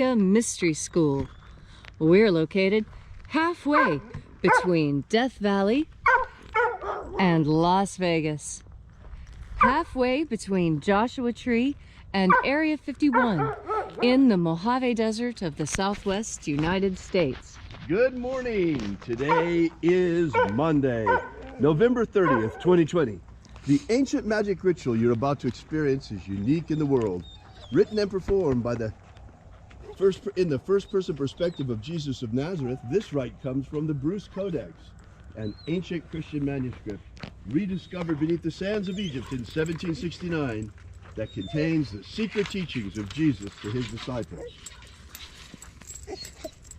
Mystery School. We're located halfway between Death Valley and Las Vegas. Halfway between Joshua Tree and Area 51 in the Mojave Desert of the Southwest United States. Good morning. Today is Monday, November 30th, 2020. The ancient magic ritual you're about to experience is unique in the world. Written and performed by in the first-person perspective of Jesus of Nazareth, this rite comes from the Bruce Codex, an ancient Christian manuscript rediscovered beneath the sands of Egypt in 1769 that contains the secret teachings of Jesus to his disciples.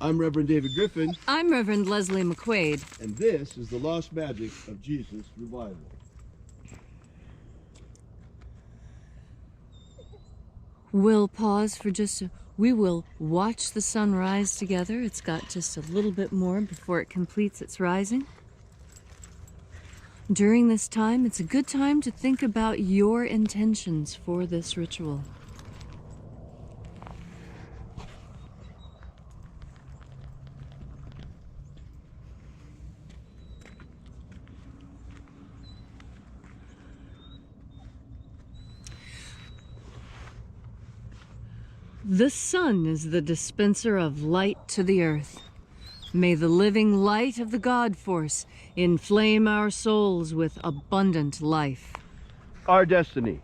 I'm Reverend David Griffin. I'm Reverend Leslie McQuaid. And this is the Lost Magic of Jesus Revival. We'll pause for we will watch the sun rise together. It's got just a little bit more before it completes its rising. During this time, it's a good time to think about your intentions for this ritual. The sun is the dispenser of light to the earth. May the living light of the God Force inflame our souls with abundant life. Our destiny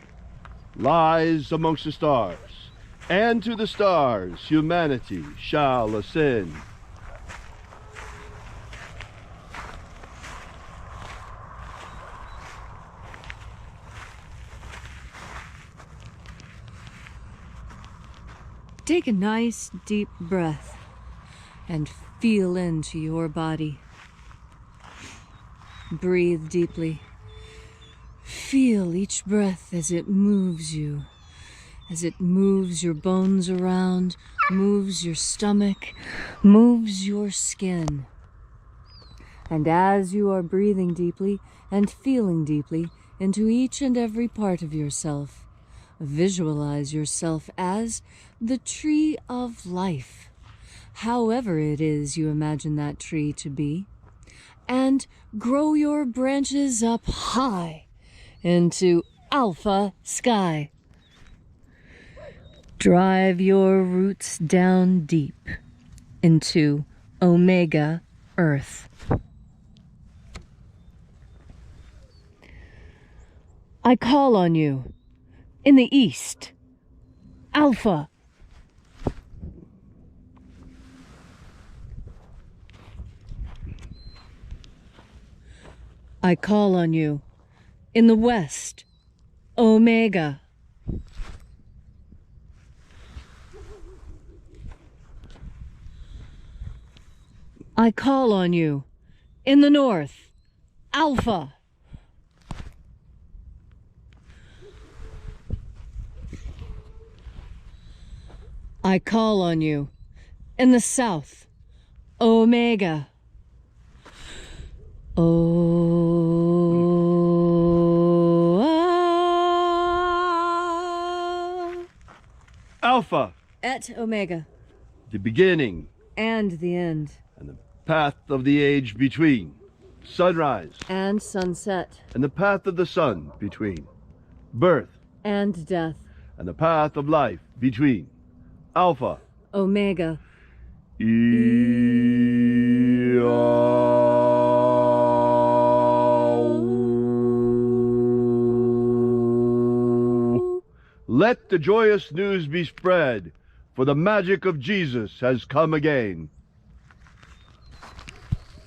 lies amongst the stars, and to the stars humanity shall ascend. Take a nice deep breath and feel into your body. Breathe deeply. Feel each breath as it moves you, as it moves your bones around, moves your stomach, moves your skin. And as you are breathing deeply and feeling deeply into each and every part of yourself, visualize yourself as the tree of life, however it is you imagine that tree to be, and grow your branches up high into alpha sky. Drive your roots down deep into omega earth. I call on you in the east, alpha. I call on you in the west, omega. I call on you in the north, alpha. I call on you in the south, omega. Alpha. Et omega. The beginning. And the end. And the path of the age between. Sunrise. And sunset. And the path of the sun between. Birth. And death. And the path of life between. Alpha. Omega. Let the joyous news be spread, for the magic of Jesus has come again.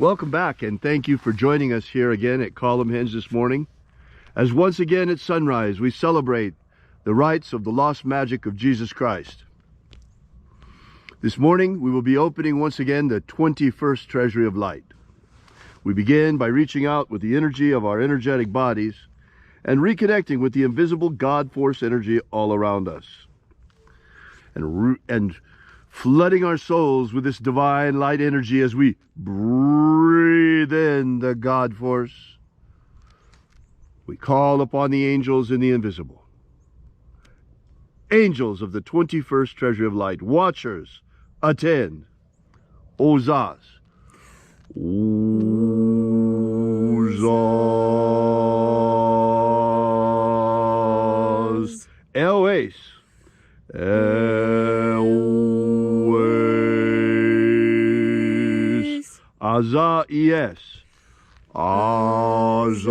Welcome back, and thank you for joining us here again at Column Henge this morning, as once again at sunrise we celebrate the rites of the lost magic of Jesus Christ. This morning we will be opening once again the 21st Treasury of Light. We begin by reaching out with the energy of our energetic bodies and reconnecting with the invisible God Force energy all around us, and flooding our souls with this divine light energy as we breathe in the God Force. We call upon the angels in the invisible. Angels of the 21st Treasury of Light, watchers, attend. Ozas. Ozas. Elwes. Elwes. Azaies. Azaies.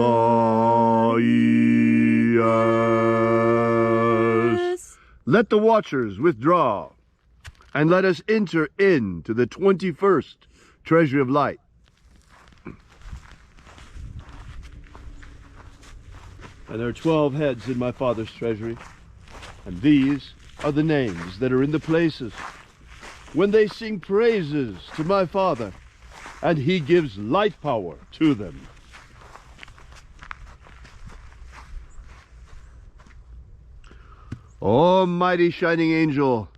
Let the watchers withdraw, and let us enter into the 21st Treasury of Light. And there are 12 heads in my Father's treasury, and these are the names that are in the places when they sing praises to my Father, and he gives light power to them. Almighty shining angel,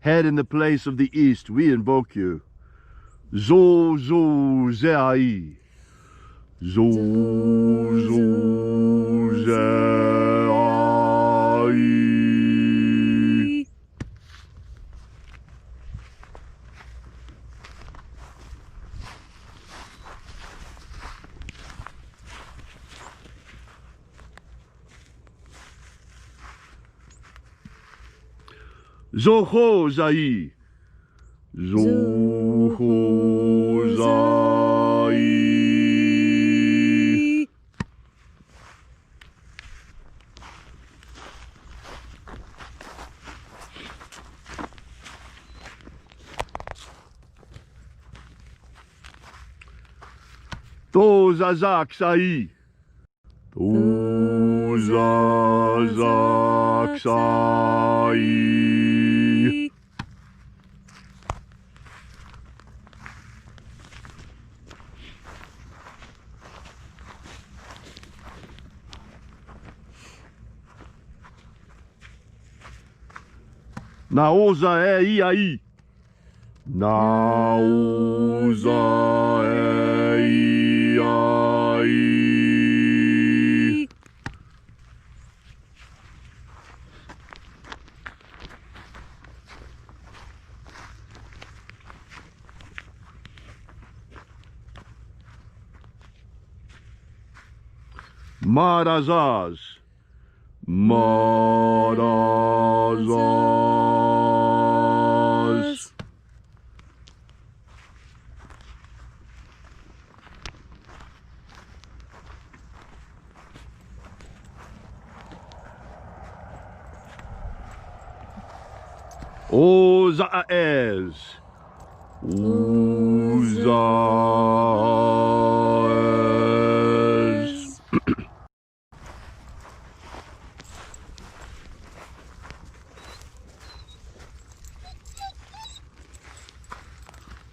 head in the place of the east, we invoke you. Zo zo zeai. Zo zo zeai. Zoho zai. Zoho zai. Tozazak sai. Tozazak sai. Naoza e iai. Naoza e iai. Marazaz. Marazaz. Ozaez. Ozaez.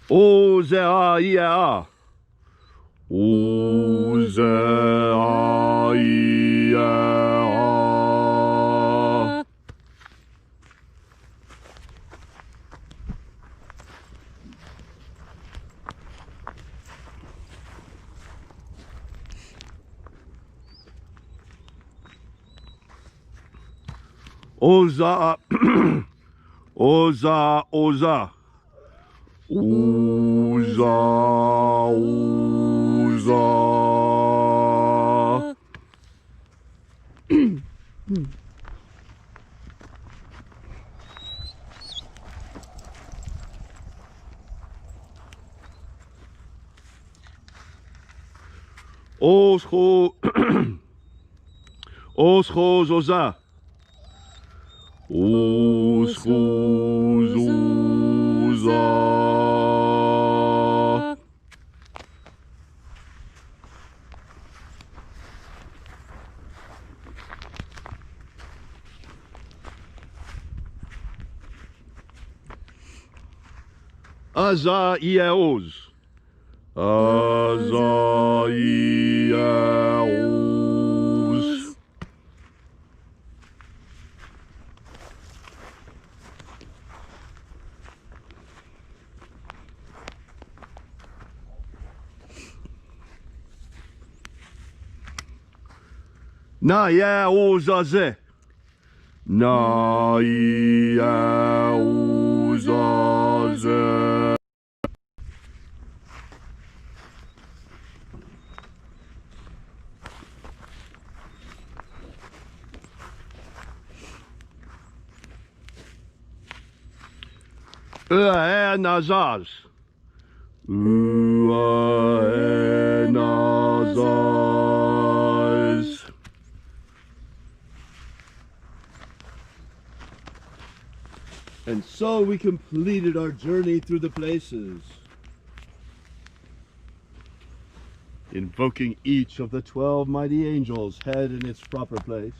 Ozeaia. Ozeaia. Oza. Oza. Oza. Uza, uza. Oscho, oscho, zoza. Oscho, zoza. Azaios. Azaios. Na ya ozaze. na i a u za ze. E na zaz. E na zaz. And so we completed our journey through the places, invoking each of the 12 mighty angels, head in its proper place,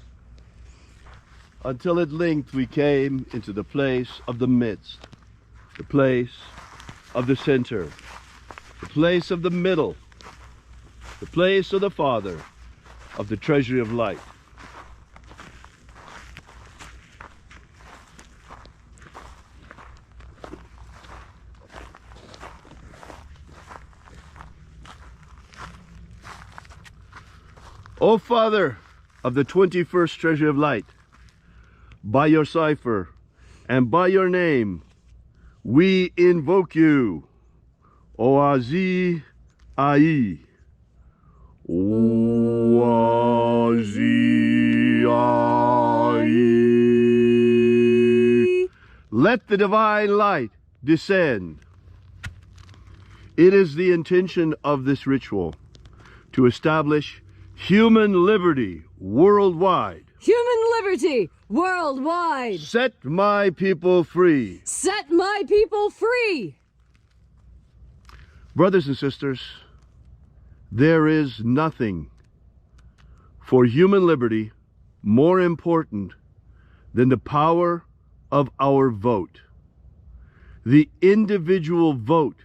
until at length we came into the place of the midst, the place of the center, the place of the middle, the place of the Father, of the treasury of light. O Father of the 21st treasury of light, by your cipher and by your name, we invoke you. Oazi Ai. Oazi Ai. Let the divine light descend. It is the intention of this ritual to establish human liberty worldwide. Human liberty worldwide. Set my people free. Set my people free. Brothers and sisters, there is nothing for human liberty more important than the power of our vote. The individual vote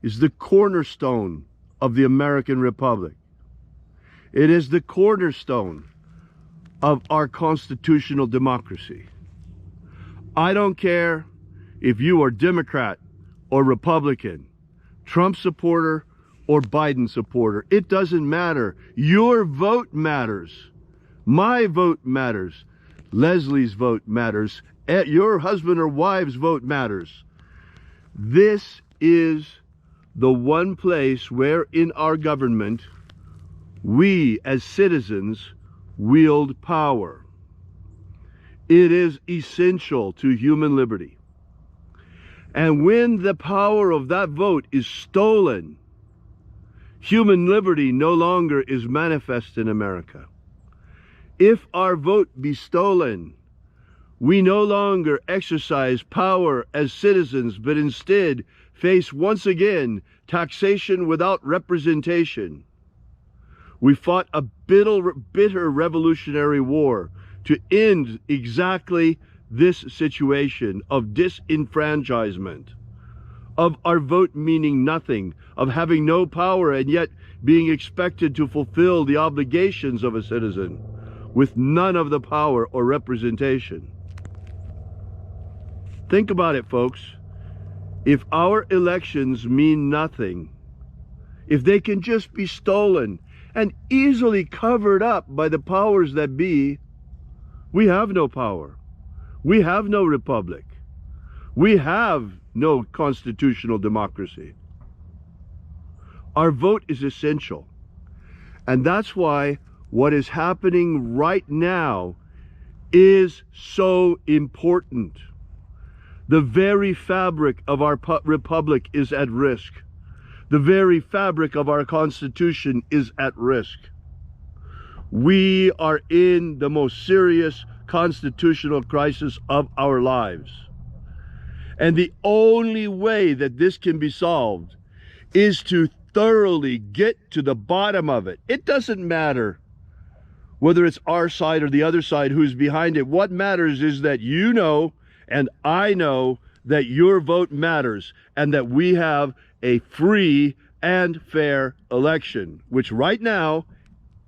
is the cornerstone of the American Republic. It is the cornerstone of our constitutional democracy. I don't care if you are Democrat or Republican, Trump supporter or Biden supporter. It doesn't matter. Your vote matters. My vote matters. Leslie's vote matters. Your husband or wife's vote matters. This is the one place where in our government we as citizens wield power. It is essential to human liberty. And when the power of that vote is stolen, human liberty no longer is manifest in America. If our vote be stolen, we no longer exercise power as citizens, but instead face once again taxation without representation. We fought a bitter revolutionary war to end exactly this situation of disenfranchisement, of our vote meaning nothing, of having no power and yet being expected to fulfill the obligations of a citizen with none of the power or representation. Think about it, folks. If our elections mean nothing, if they can just be stolen and easily covered up by the powers that be, we have no power. We have no republic. We have no constitutional democracy. Our vote is essential. And that's why what is happening right now is so important. The very fabric of our republic is at risk. The very fabric of our Constitution is at risk. We are in the most serious constitutional crisis of our lives. And the only way that this can be solved is to thoroughly get to the bottom of it. It doesn't matter whether it's our side or the other side who's behind it. What matters is that you know and I know that your vote matters and that we have a free and fair election, which right now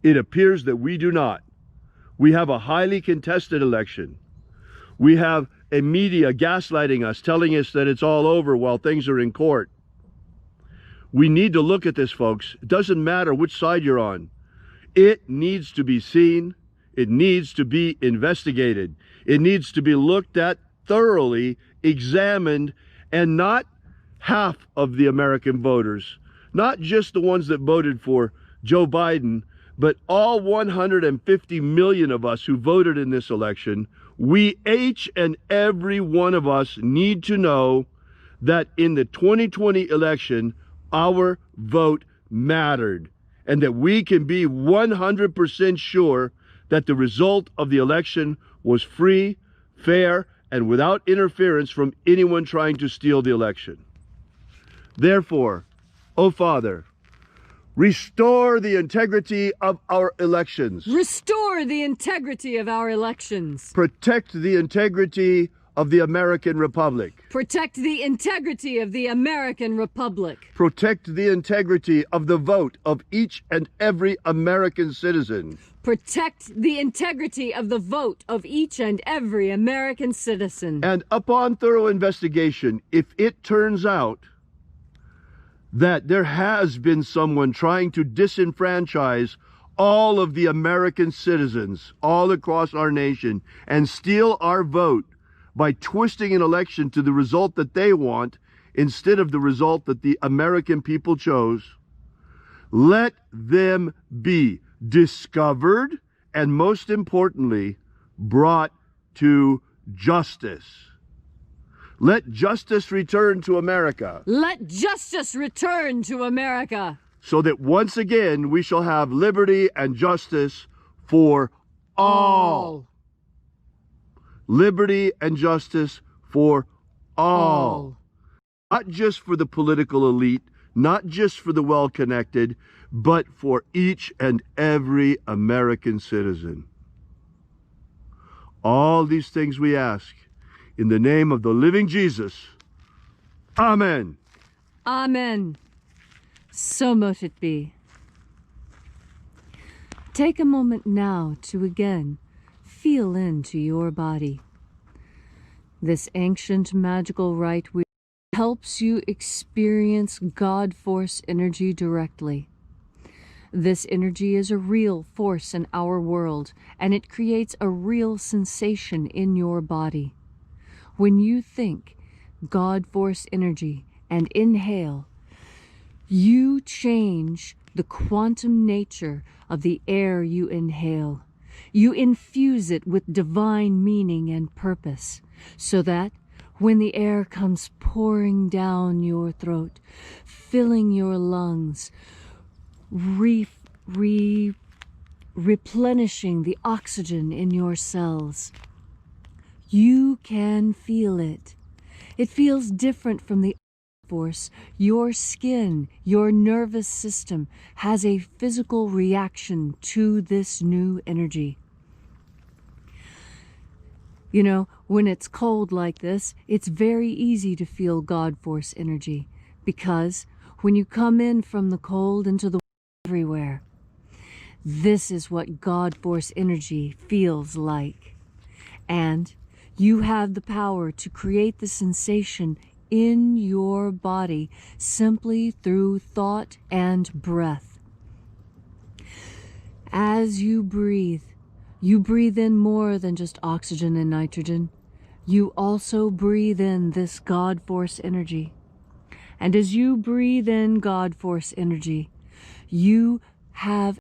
it appears that we do not. We have a highly contested election. We have a media gaslighting us, telling us that it's all over while things are in court. We need to look at this, folks. It doesn't matter which side you're on. It needs to be seen. It needs to be investigated. It needs to be looked at thoroughly, examined, and not half of the American voters, not just the ones that voted for Joe Biden, but all 150 million of us who voted in this election. We, each and every one of us, need to know that in the 2020 election, our vote mattered, and that we can be 100% sure that the result of the election was free, fair, and without interference from anyone trying to steal the election. Therefore, O Father, restore the integrity of our elections. Restore the integrity of our elections. Protect the integrity of the American Republic. Protect the integrity of the American Republic. Protect the integrity of the vote of each and every American citizen. Protect the integrity of the vote of each and every American citizen. And upon thorough investigation, if it turns out that there has been someone trying to disenfranchise all of the American citizens all across our nation and steal our vote by twisting an election to the result that they want instead of the result that the American people chose, let them be discovered and, most importantly, brought to justice. Let justice return to America. Let justice return to America. So that once again we shall have liberty and justice for all. Liberty and justice for all. Not just for the political elite, not just for the well-connected, but for each and every American citizen. All these things we ask in the name of the living Jesus. Amen. Amen. So mote it be. Take a moment now to again feel into your body. This ancient magical rite helps you experience God Force energy directly. This energy is a real force in our world, and it creates a real sensation in your body. When you think God Force energy and inhale, you change the quantum nature of the air you inhale. You infuse it with divine meaning and purpose, so that when the air comes pouring down your throat, filling your lungs, replenishing the oxygen in your cells, you can feel it. It feels different from the force. Your skin, your nervous system has a physical reaction to this new energy. You know, when it's cold like this, it's very easy to feel God Force energy, because when you come in from the cold into the everywhere, this is what God Force energy feels like. And you have the power to create the sensation in your body simply through thought and breath. As you breathe in more than just oxygen and nitrogen. You also breathe in this God Force energy. And as you breathe in God Force energy, you have